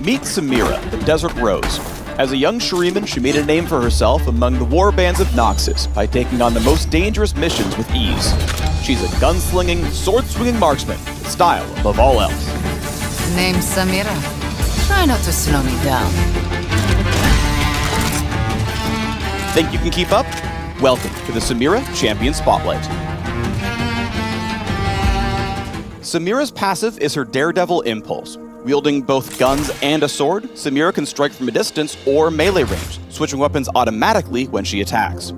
Meet Samira, the Desert Rose. As a young Shuriman, she made a name for herself among the warbands of Noxus by taking on the most dangerous missions with ease. She's a gun-slinging, sword-swinging marksman, with style above all else. Name's Samira. Try not to slow me down. Think you can keep up? Welcome to the Samira Champion Spotlight. Samira's passive is her Daredevil Impulse. Wielding both guns and a sword, Samira can strike from a distance or melee range, switching weapons automatically when she attacks.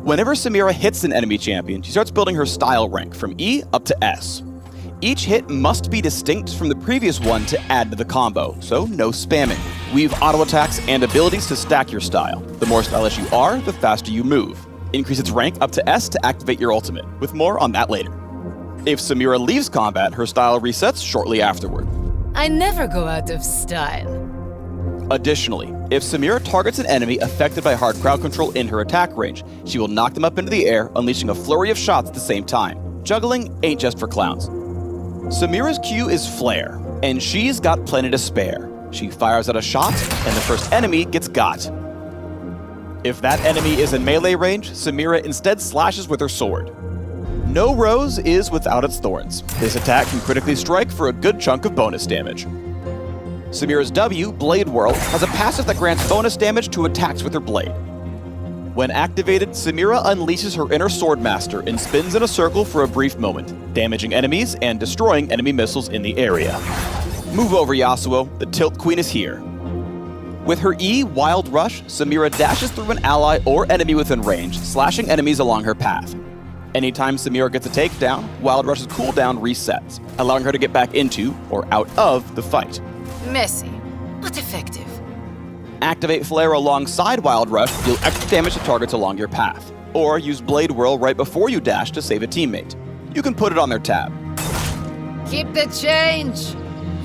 Whenever Samira hits an enemy champion, she starts building her style rank from E up to S. Each hit must be distinct from the previous one to add to the combo, so no spamming. Weave auto attacks and abilities to stack your style. The more stylish you are, the faster you move. Increase its rank up to S to activate your ultimate, with more on that later. If Samira leaves combat, her style resets shortly afterward. I never go out of style. Additionally, if Samira targets an enemy affected by hard crowd control in her attack range, she will knock them up into the air, unleashing a flurry of shots at the same time. Juggling ain't just for clowns. Samira's Q is Flare, and she's got plenty to spare. She fires out a shot, and the first enemy gets got. If that enemy is in melee range, Samira instead slashes with her sword. No rose is without its thorns. This attack can critically strike for a good chunk of bonus damage. Samira's W, Blade Whirl, has a passive that grants bonus damage to attacks with her blade. When activated, Samira unleashes her inner Swordmaster and spins in a circle for a brief moment, damaging enemies and destroying enemy missiles in the area. Move over, Yasuo, the Tilt Queen is here. With her E, Wild Rush, Samira dashes through an ally or enemy within range, slashing enemies along her path. Anytime Samira gets a takedown, Wild Rush's cooldown resets, allowing her to get back into, or out of, the fight. Messy, but effective. Activate Flare alongside Wild Rush to deal extra damage to targets along your path, or use Blade Whirl right before you dash to save a teammate. You can put it on their tab. Keep the change.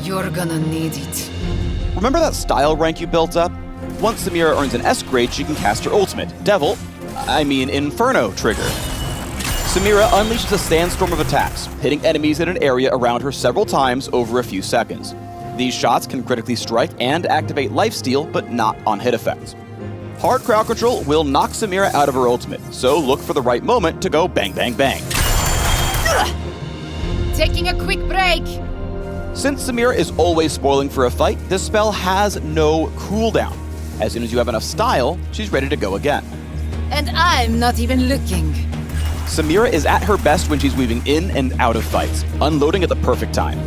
You're gonna need it. Remember that style rank you built up? Once Samira earns an S grade, she can cast her ultimate, Inferno trigger. Samira unleashes a sandstorm of attacks, hitting enemies in an area around her several times over a few seconds. These shots can critically strike and activate lifesteal, but not on hit effects. Hard crowd control will knock Samira out of her ultimate, so look for the right moment to go bang bang bang. Taking a quick break. Since Samira is always spoiling for a fight, this spell has no cooldown. As soon as you have enough style, she's ready to go again. And I'm not even looking. Samira is at her best when she's weaving in and out of fights, unloading at the perfect time.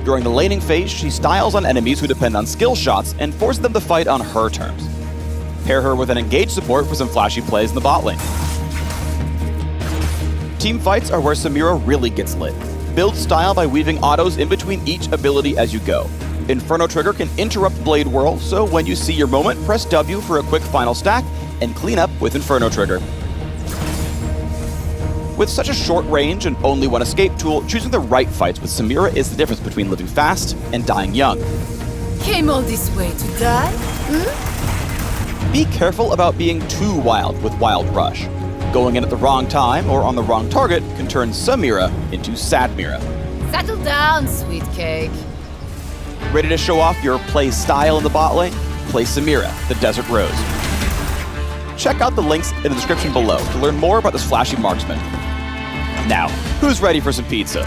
During the laning phase, she styles on enemies who depend on skill shots and forces them to fight on her terms. Pair her with an engaged support for some flashy plays in the bot lane. Team fights are where Samira really gets lit. Build style by weaving autos in between each ability as you go. Inferno Trigger can interrupt Blade Whirl, so when you see your moment, press W for a quick final stack and clean up with Inferno Trigger. With such a short range and only one escape tool, choosing the right fights with Samira is the difference between living fast and dying young. Came all this way to die? Be careful about being too wild with Wild Rush. Going in at the wrong time or on the wrong target can turn Samira into Sadmira. Settle down, sweet cake. Ready to show off your play style in the bot lane? Play Samira, the Desert Rose. Check out the links in the description below to learn more about this flashy marksman. Now, who's ready for some pizza?